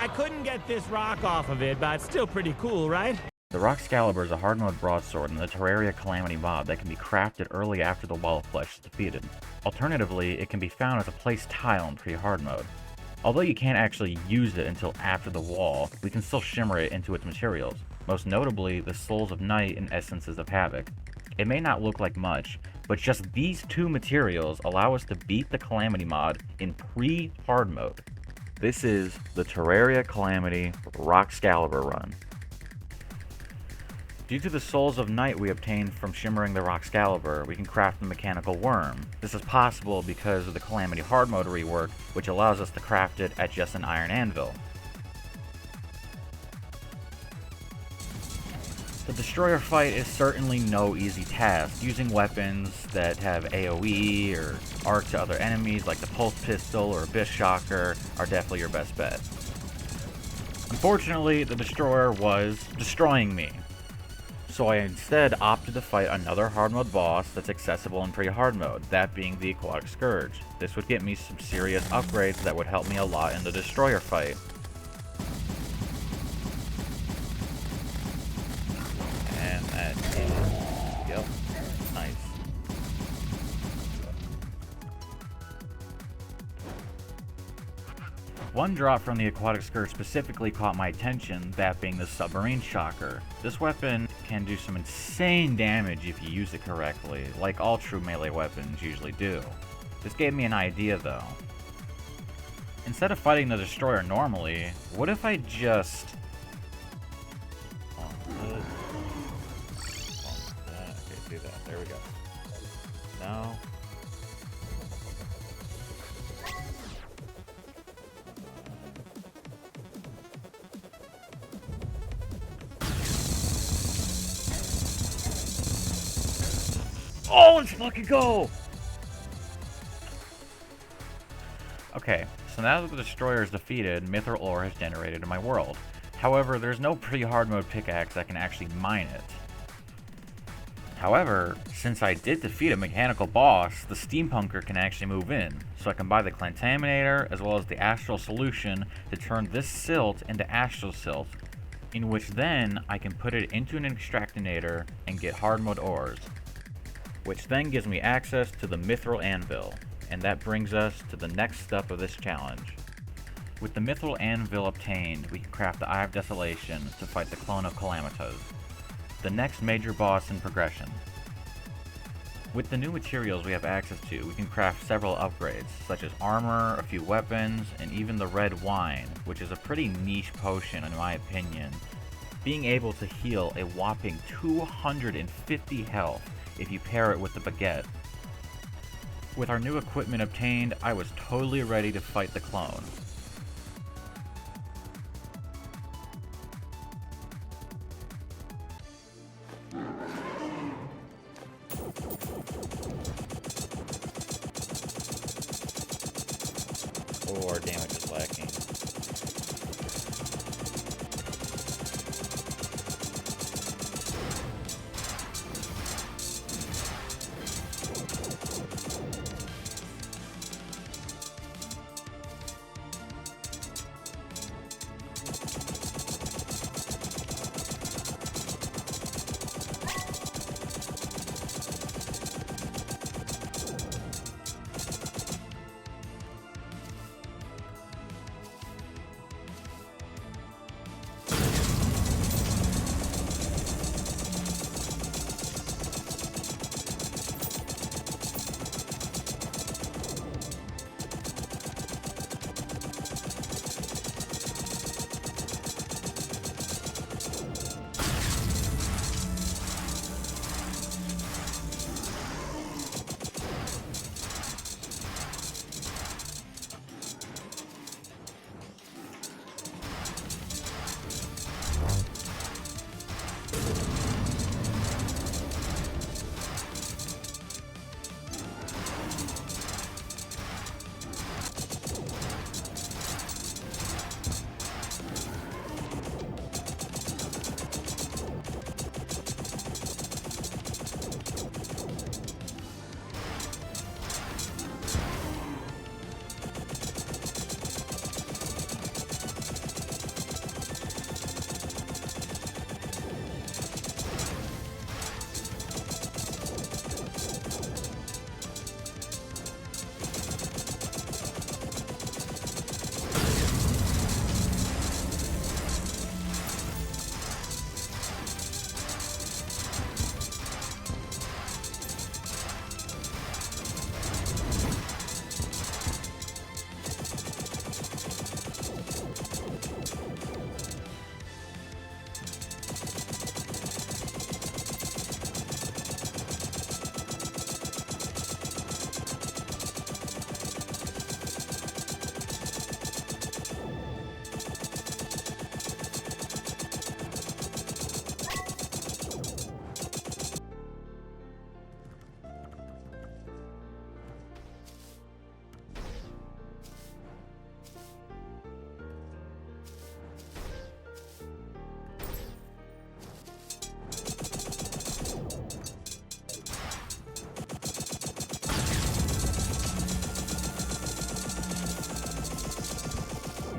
I couldn't get this rock off of it, but it's still pretty cool, right? The Roxcalibur is a hard mode broadsword in the Terraria Calamity mod that can be crafted early after the Wall of Flesh is defeated. Alternatively, it can be found as a place tile in pre-hard mode. Although you can't actually use it until after the wall, we can still shimmer it into its materials, most notably the Souls of Night and Essences of Havoc. It may not look like much, but just these two materials allow us to beat the Calamity mod in pre-hard mode. This is the Terraria Calamity Roxcalibur run. Due to the Souls of Night we obtained from shimmering the Roxcalibur, we can craft the Mechanical Worm. This is possible because of the Calamity hard mode rework, which allows us to craft it at just an iron anvil. The Destroyer fight is certainly no easy task. Using weapons that have AoE or arc to other enemies like the Pulse Pistol or Abyss Shocker are definitely your best bet. Unfortunately, the Destroyer was destroying me. So I instead opted to fight another hard mode boss that's accessible in pre-hard mode, that being the Aquatic Scourge. This would get me some serious upgrades that would help me a lot in the Destroyer fight. And that is... yep, nice. One drop from the Aquatic Scourge specifically caught my attention, that being the Submarine Shocker. This weapon can do some insane damage if you use it correctly, like all true melee weapons usually do. This gave me an idea though. Instead of fighting the Destroyer normally, what if I just... okay, see that, there we go. Now... oh, let's fucking go! Okay, so now that the Destroyer is defeated, Mithril Ore has generated in my world. However, there's no pre-hard mode pickaxe that can actually mine it. However, since I did defeat a mechanical boss, the Steampunker can actually move in, so I can buy the Clantaminator as well as the Astral Solution to turn this silt into Astral Silt, in which then I can put it into an Extractinator and get hard mode ores, which then gives me access to the Mithril Anvil, and that brings us to the next step of this challenge. With the Mithril Anvil obtained, we can craft the Eye of Desolation to fight the clone of Calamitas, the next major boss in progression. With the new materials we have access to, we can craft several upgrades, such as armor, a few weapons, and even the red wine, which is a pretty niche potion in my opinion, being able to heal a whopping 250 health if you pair it with the baguette. With our new equipment obtained, I was totally ready to fight the clone. Oh, our damage is lacking.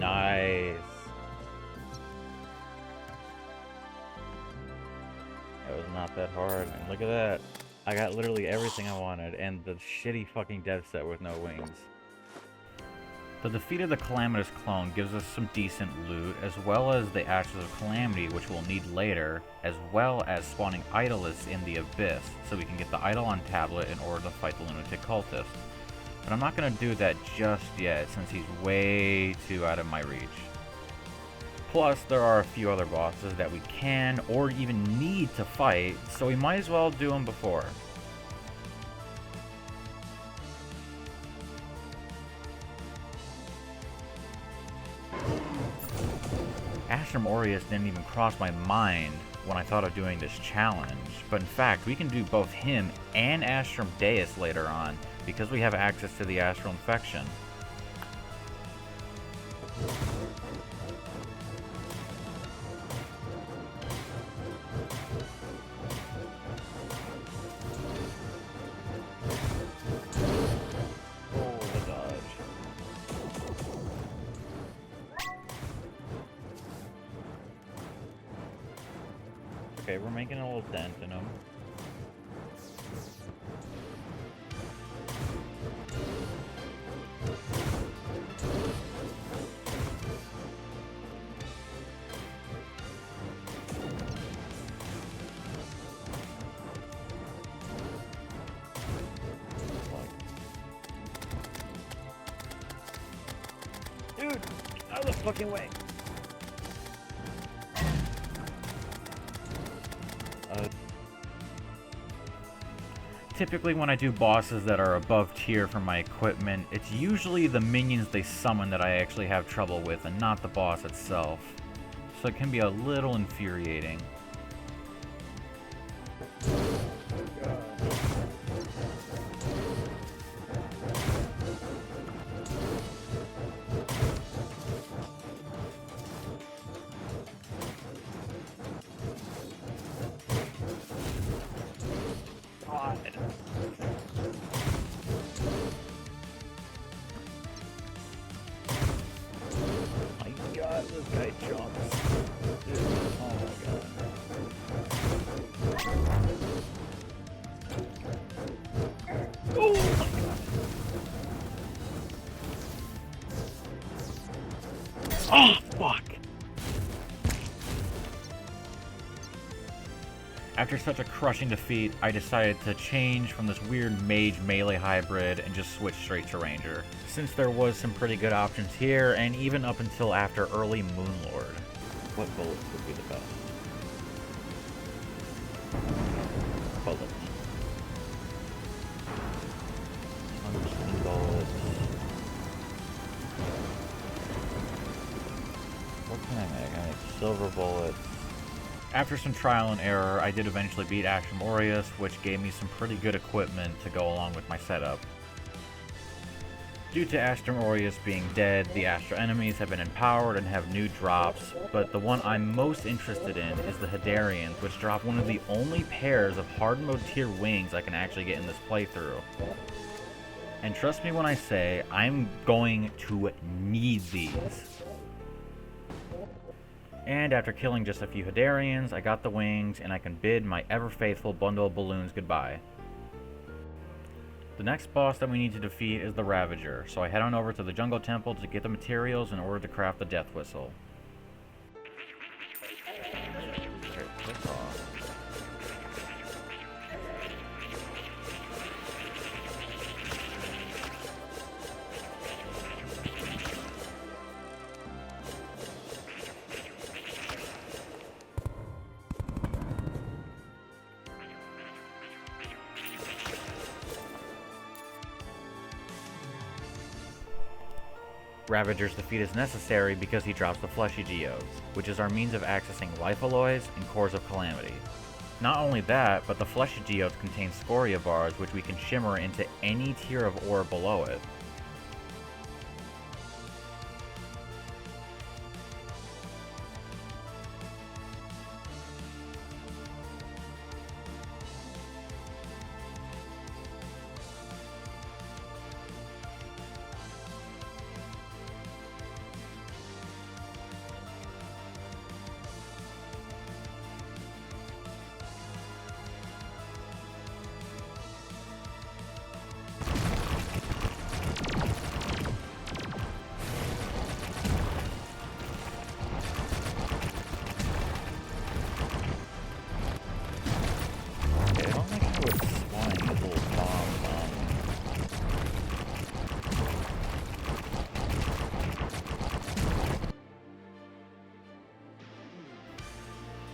Nice. That was not that hard. And look at that. I got literally everything I wanted, and the shitty fucking dev set with no wings. The defeat of the Calamitous clone gives us some decent loot, as well as the Ashes of Calamity, which we'll need later, as well as spawning Idolists in the Abyss, so we can get the Eidolon tablet in order to fight the Lunatic Cultist. But I'm not going to do that just yet, since he's way too out of my reach. Plus, there are a few other bosses that we can, or even need to fight, so we might as well do them before. Astrum Aureus didn't even cross my mind when I thought of doing this challenge, but in fact, we can do both him and Astrum Deus later on, because we have access to the Astral Infection. Okay, we're making a little dent in him. Dude, out of the fucking way. Typically when I do bosses that are above tier for my equipment, it's usually the minions they summon that I actually have trouble with and not the boss itself. So it can be a little infuriating. This guy jumps. Dude, oh my god. Oh my god. Oh, fuck. After such a crushing defeat, I decided to change from this weird mage melee hybrid and just switch straight to ranger, since there was some pretty good options here, and even up until after early Moonlord. What bullets would be the best? Bullets. Tungsten bullets. What can I make? I make silver bullets. After some trial and error, I did eventually beat Astrum Aureus, which gave me some pretty good equipment to go along with my setup. Due to Astrum Aureus being dead, the Astral enemies have been empowered and have new drops, but the one I'm most interested in is the Hydarians, which drop one of the only pairs of hard mode tier wings I can actually get in this playthrough. And trust me when I say, I'm going to need these. And after killing just a few Hydarians, I got the wings, and I can bid my ever-faithful bundle of balloons goodbye. The next boss that we need to defeat is the Ravager, so I head on over to the Jungle Temple to get the materials in order to craft the Death Whistle. Ravager's defeat is necessary because he drops the Fleshy Geodes, which is our means of accessing Life Alloys and Cores of Calamity. Not only that, but the Fleshy Geodes contain Scoria Bars, which we can shimmer into any tier of ore below it.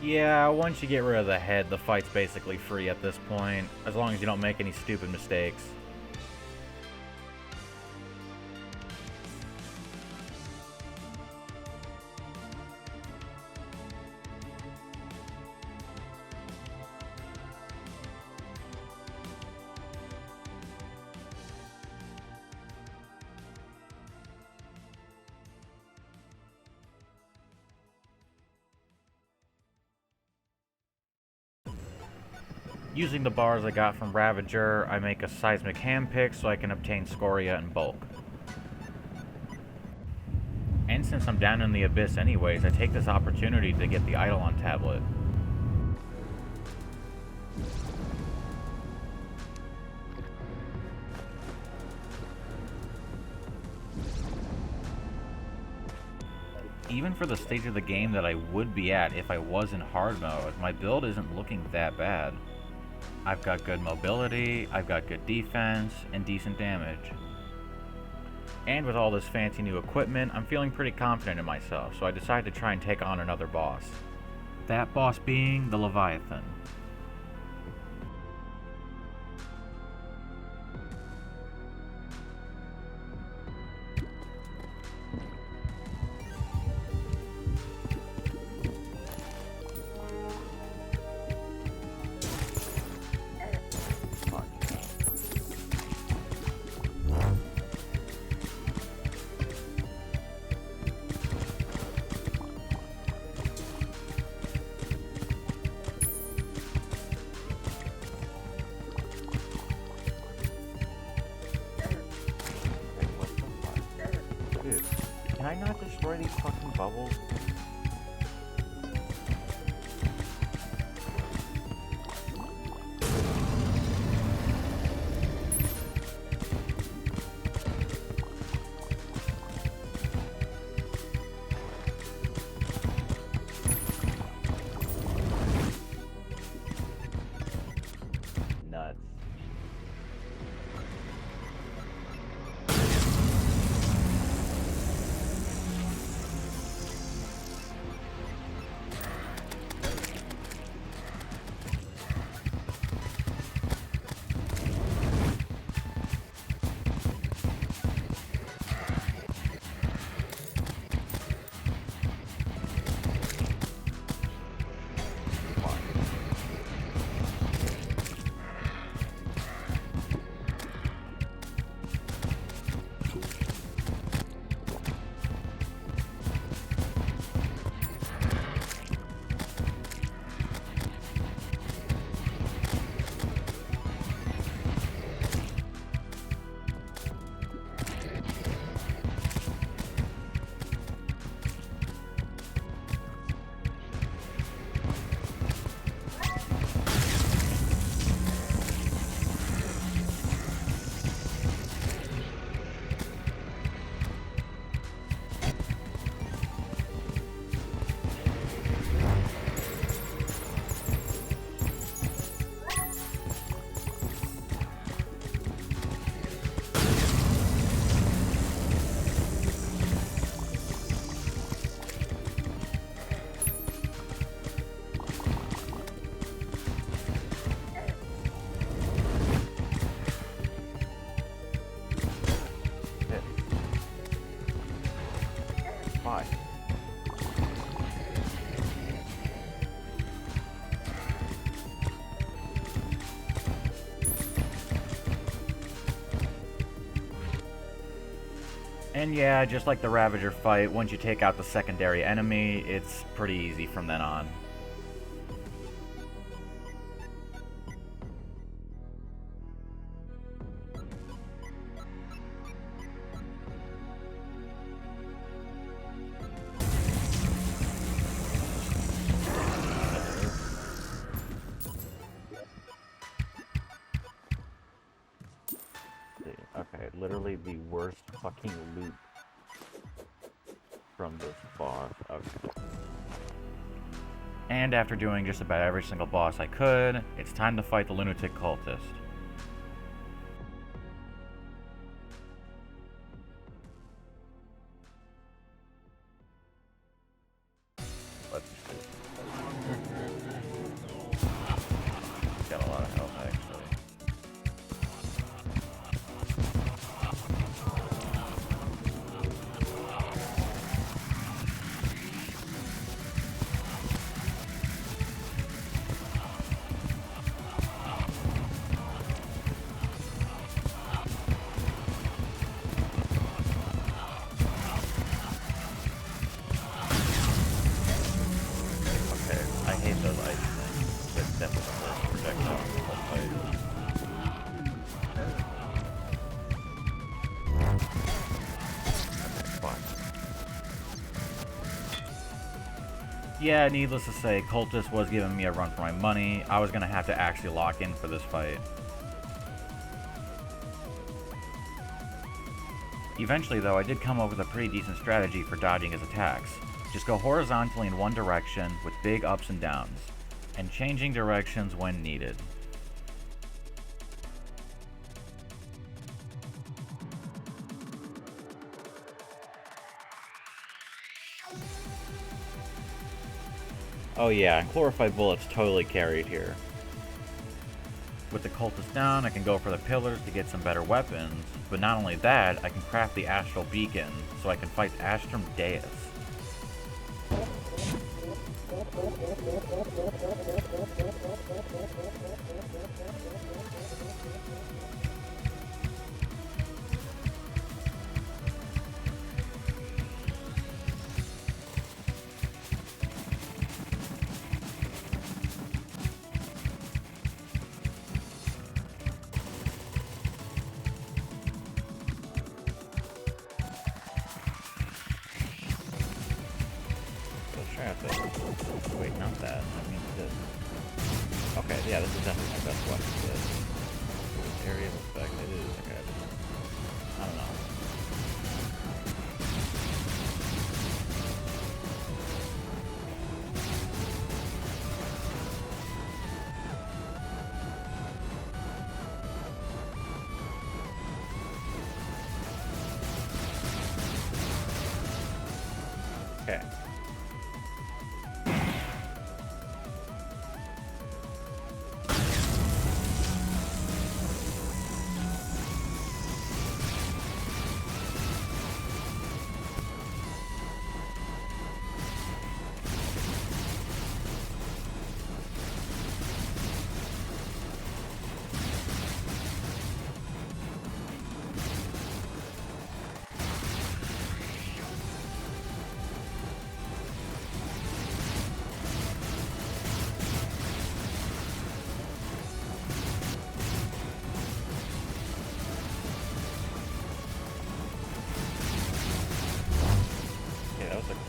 Yeah, once you get rid of the head, the fight's basically free at this point, as long as you don't make any stupid mistakes. Using the bars I got from Ravager, I make a seismic handpick so I can obtain scoria in bulk. And since I'm down in the abyss anyways, I take this opportunity to get the Eidolon tablet. Even for the stage of the game that I would be at if I was in hard mode, my build isn't looking that bad. I've got good mobility, I've got good defense, and decent damage. And with all this fancy new equipment, I'm feeling pretty confident in myself, so I decided to try and take on another boss. That boss being the Leviathan. Can I not destroy these fucking bubbles? Nuts. Why? And yeah, just like the Ravager fight, once you take out the secondary enemy, it's pretty easy from then on. Okay, literally the worst fucking loot from this boss. Okay. And after doing just about every single boss I could, it's time to fight the lunatic cultist. Let's see. Yeah, needless to say, Cultist was giving me a run for my money. I was going to have to actually lock in for this fight. Eventually, though, I did come up with a pretty decent strategy for dodging his attacks. Just go horizontally in one direction with big ups and downs, and changing directions when needed. Oh yeah, Glorified Bullets totally carried here. With the Cultist down, I can go for the pillars to get some better weapons, but not only that, I can craft the Astral Beacon, so I can fight Astrum Deus. Wait, not that. I mean this. Okay, yeah, this is definitely my best weapon. This area of effect, it is. Okay, I don't know. Okay.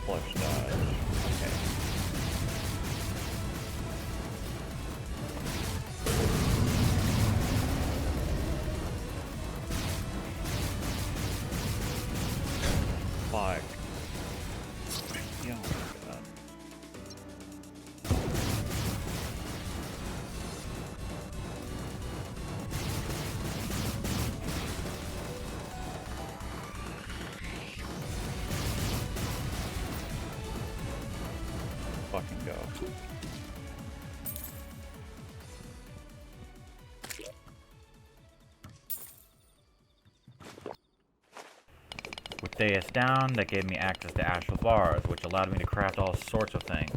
Flush dodge. Okay. Fuck. Yeah, oh my god. Fucking go. With Deus down, that gave me access to Astral Bars, which allowed me to craft all sorts of things.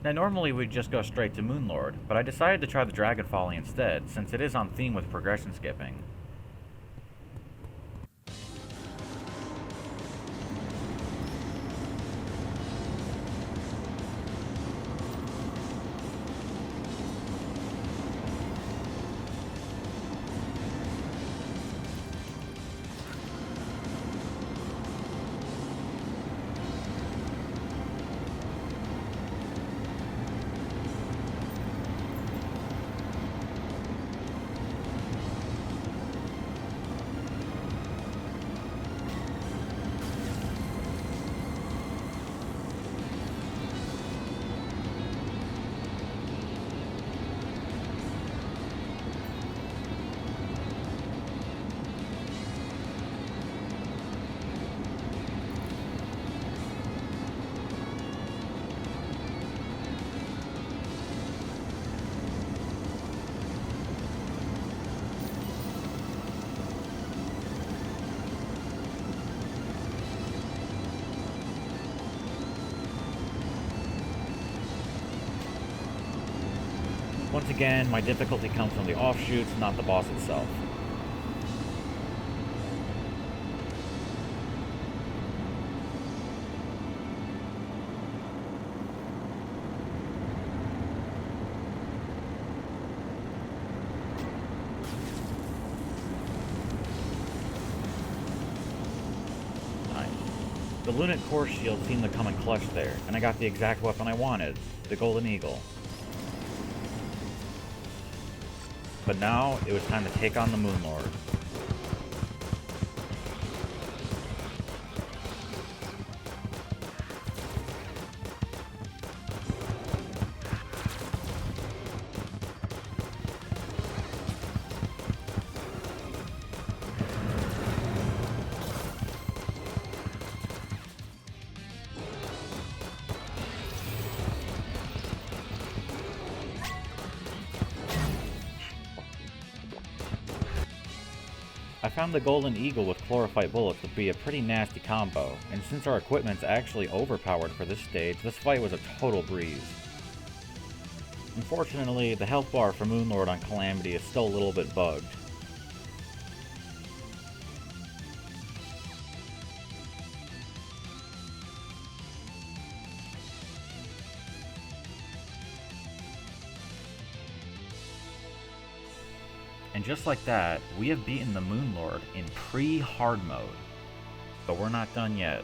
Now normally we'd just go straight to Moonlord, but I decided to try the Dragon Folly instead, since it is on theme with progression skipping. Once again, my difficulty comes from the offshoots, not the boss itself. Lunatic Core Shield seemed to come in clutch there, and I got the exact weapon I wanted, the Golden Eagle. But now, it was time to take on the Moonlord. I found the Golden Eagle with Chlorophyte Bullets to be a pretty nasty combo, and since our equipment's actually overpowered for this stage, this fight was a total breeze. Unfortunately, the health bar for Moonlord on Calamity is still a little bit bugged. And just like that, we have beaten the Moonlord in pre-hard mode. But we're not done yet.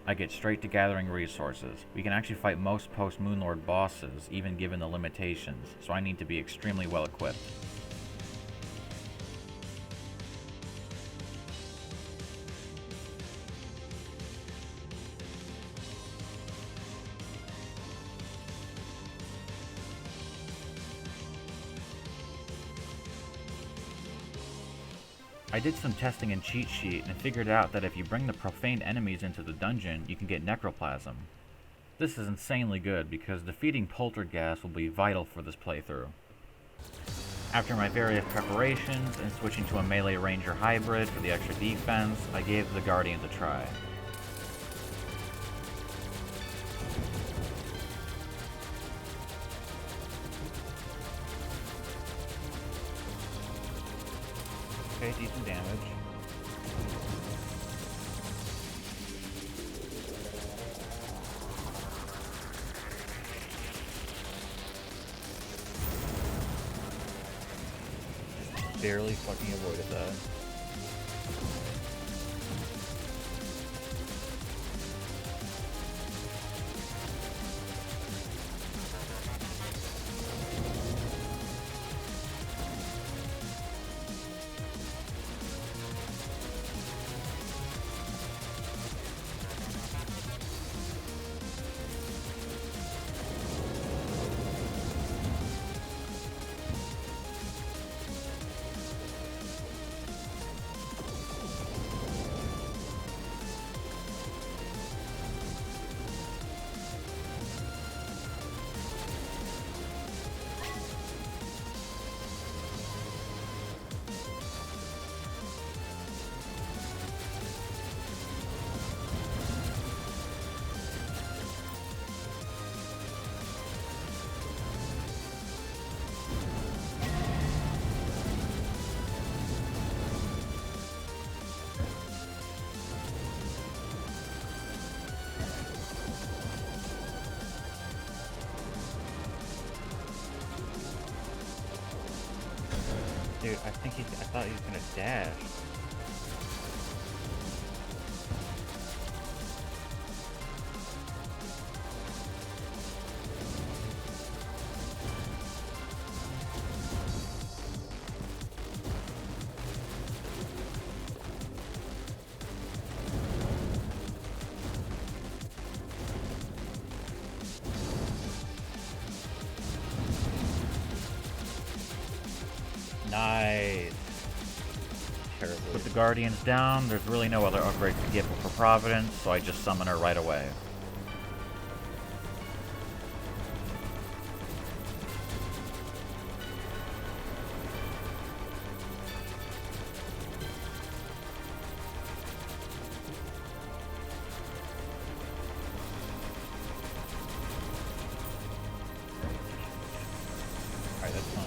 I get straight to gathering resources. We can actually fight most post-Moonlord bosses, even given the limitations, so I need to be extremely well equipped. I did some testing in Cheat Sheet and figured out that if you bring the profaned enemies into the dungeon, you can get necroplasm. This is insanely good because defeating Poltergeist will be vital for this playthrough. After my various preparations and switching to a melee ranger hybrid for the extra defense, I gave the Guardians a try. Okay, decent damage. Just barely fucking avoided that. Dude, I thought he was gonna dash. Nice. Terrible. With the Guardians down, there's really no other upgrades to get for Providence, so I just summon her right away. Alright, that's fine.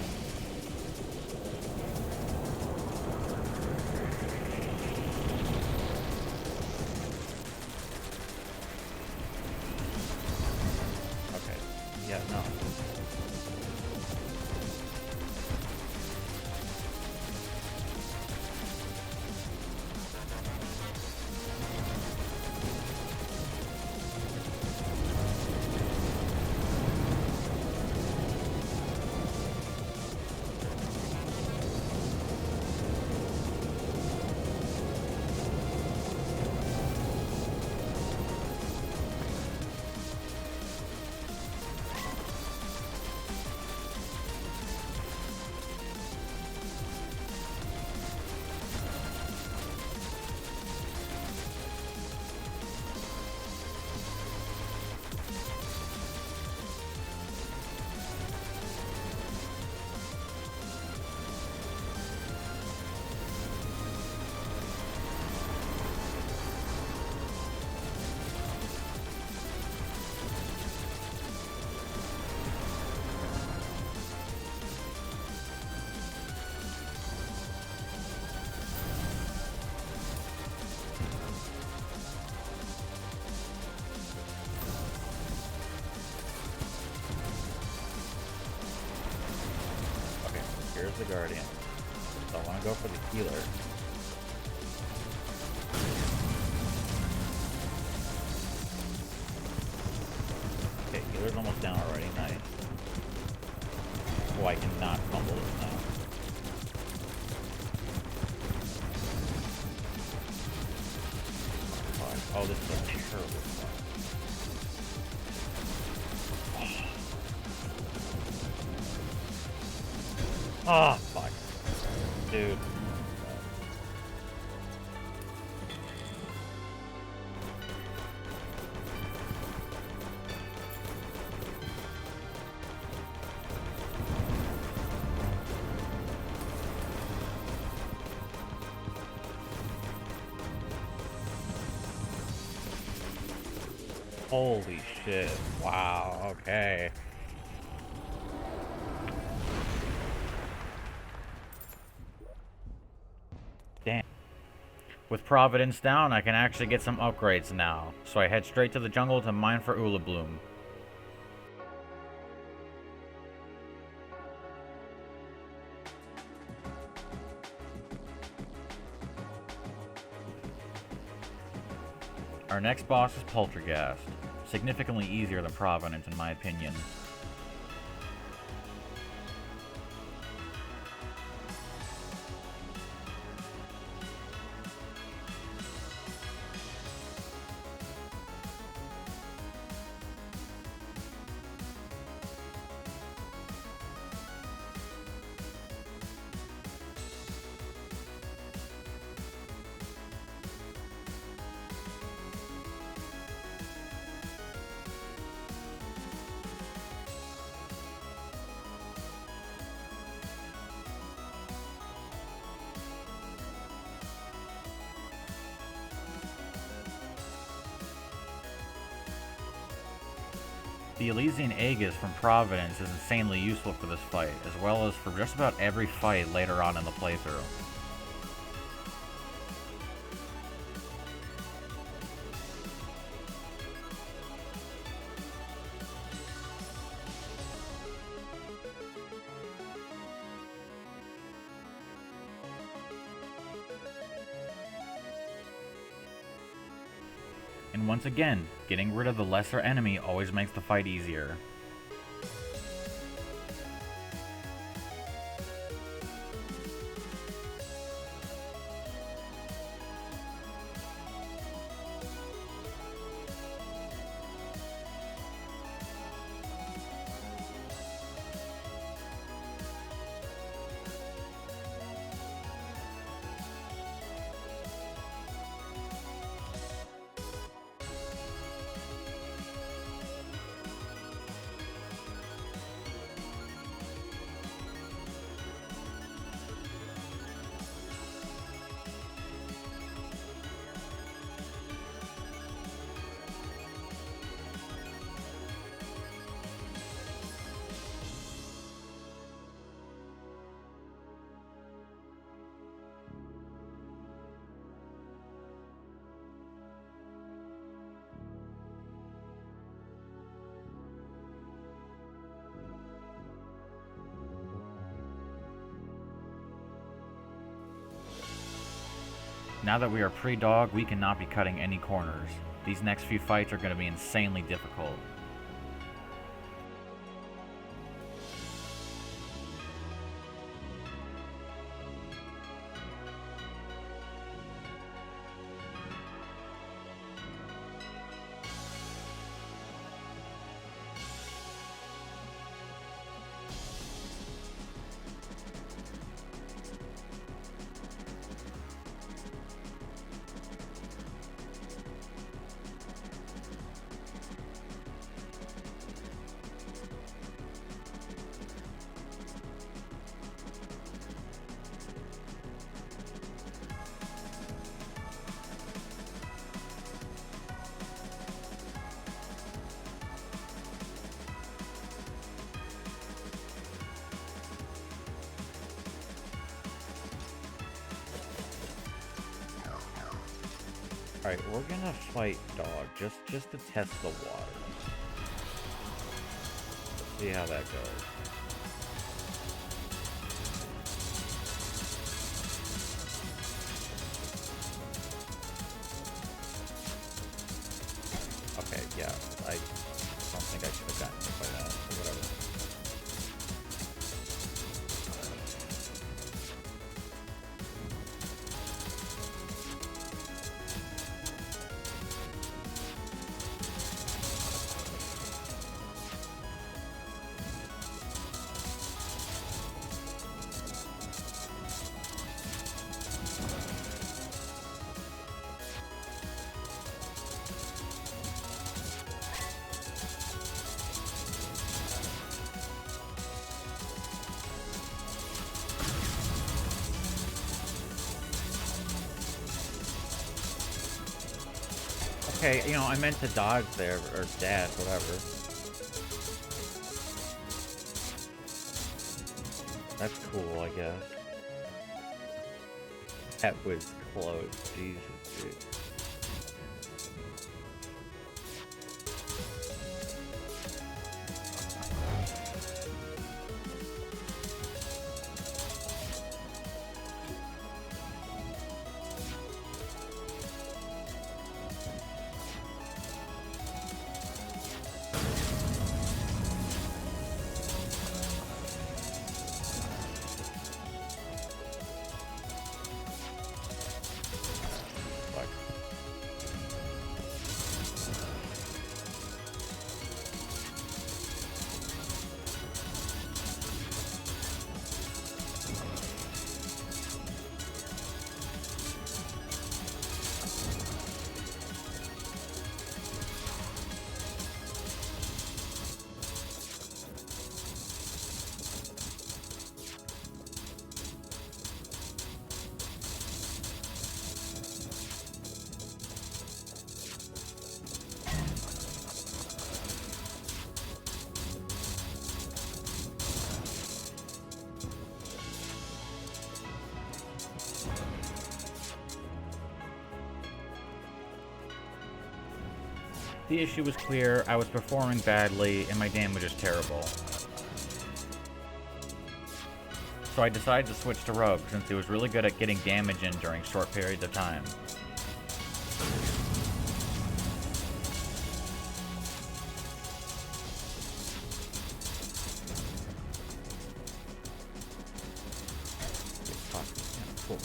There's the Guardian. So I want to go for the healer. Okay, healer's almost down already. Nice. Oh, I cannot fumble this now. Oh, this is a terrible spot. Oh, fuck. Dude. Holy shit. Wow, okay. Damn. With Providence down, I can actually get some upgrades now. So I head straight to the jungle to mine for Ulabloom. Our next boss is Poltergeist. Significantly easier than Providence in my opinion. The Elysian Aegis from Providence is insanely useful for this fight, as well as for just about every fight later on in the playthrough. And once again, getting rid of the lesser enemy always makes the fight easier. Now that we are pre-dog, we cannot be cutting any corners. These next few fights are going to be insanely difficult. Alright, we're gonna fight dog, just to test the water. Let's see how that goes. Yeah, I don't think I should have gotten hit by that, or whatever. Okay, you know, I meant to dodge there, or dash, whatever. That's cool, I guess. That was close, Jesus, dude. The issue was clear, I was performing badly, and my damage is terrible. So I decided to switch to Rogue, since he was really good at getting damage in during short periods of time. Cool.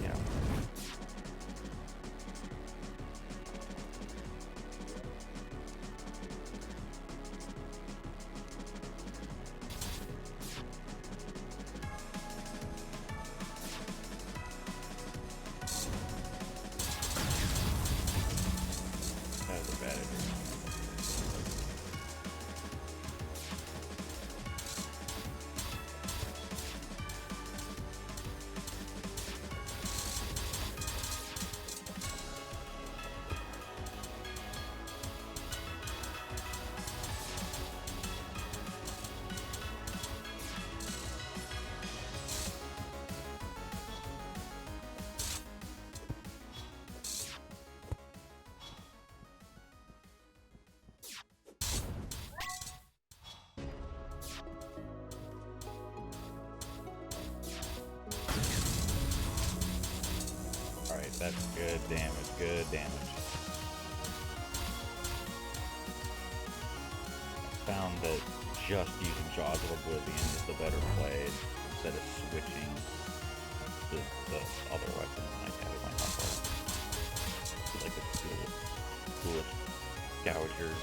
Yeah. That's good damage, good damage. Found that just using Jaws of Oblivion is the better play instead of switching to the other weapons like that. It might not work. Like the coolest Gouger.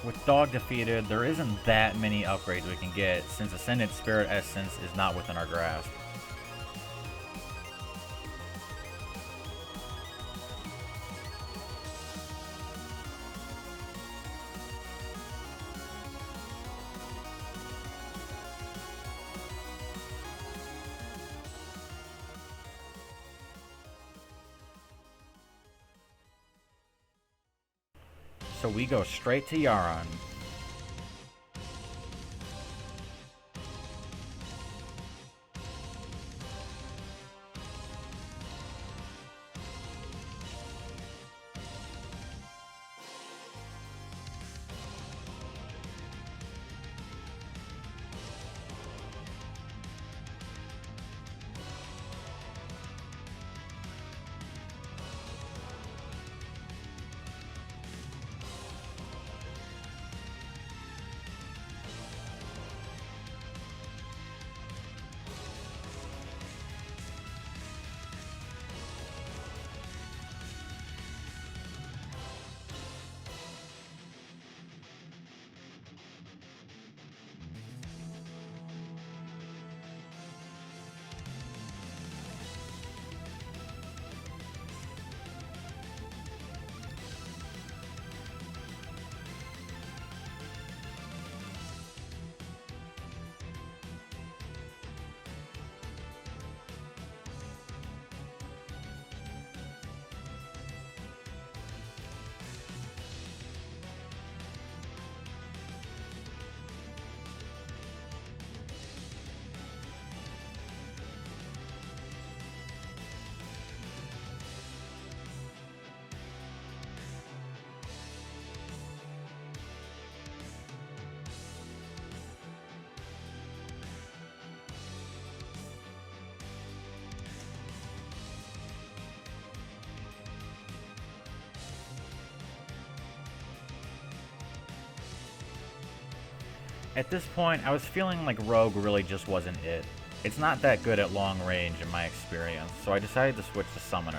With Dog defeated, there isn't that many upgrades we can get, since Ascended Spirit Essence is not within our grasp. So we go straight to Yaron. At this point, I was feeling like Rogue really just wasn't it. It's not that good at long range in my experience, so I decided to switch to Summoner.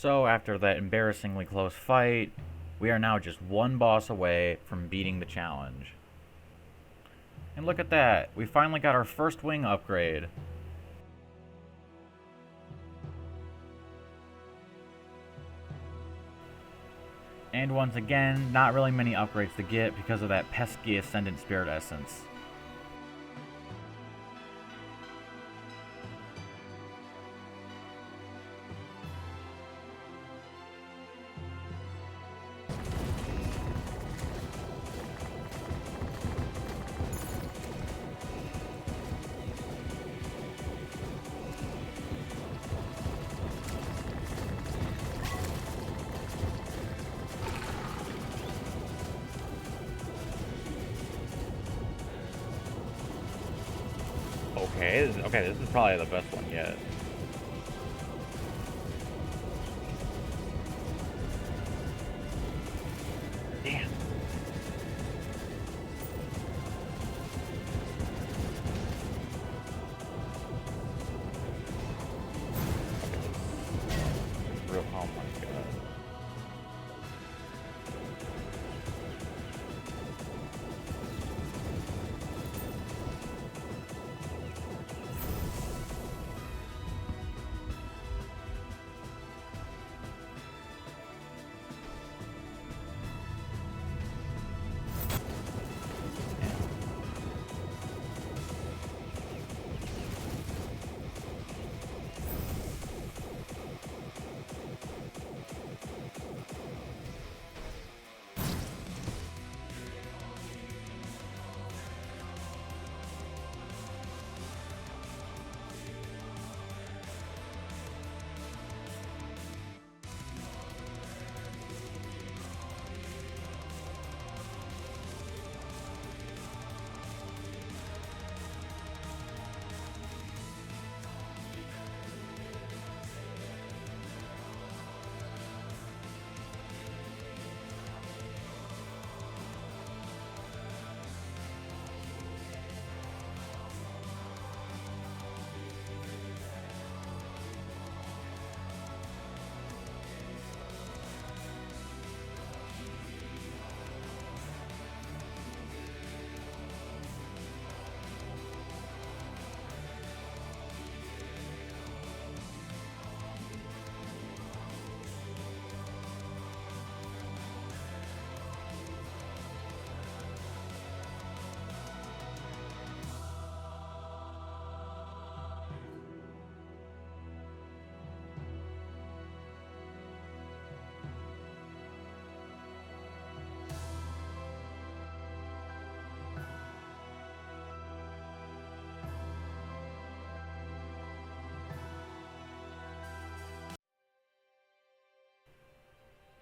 So after that embarrassingly close fight, we are now just one boss away from beating the challenge. And look at that, we finally got our first wing upgrade. And once again, not really many upgrades to get because of that pesky Ascendant Spirit Essence. Okay, this is probably the best one yet. Damn. Real, oh my god.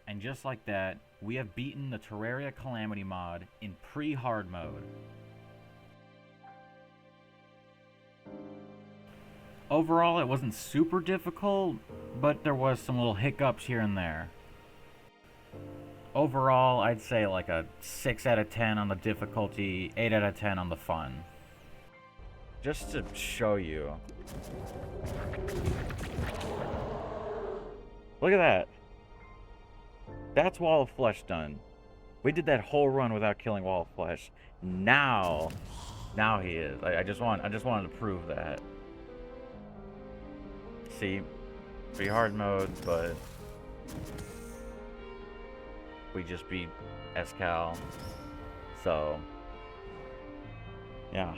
And just like that, we have beaten the Terraria Calamity mod in pre-hard mode. Overall, it wasn't super difficult, but there was some little hiccups here and there. Overall, I'd say like a 6 out of 10 on the difficulty, 8 out of 10 on the fun. Just to show you. Look at that. That's Wall of Flesh done. We did that whole run without killing Wall of Flesh. Now he is. I just wanted to prove that. See, pretty hard mode, but we just beat Escal. So, yeah.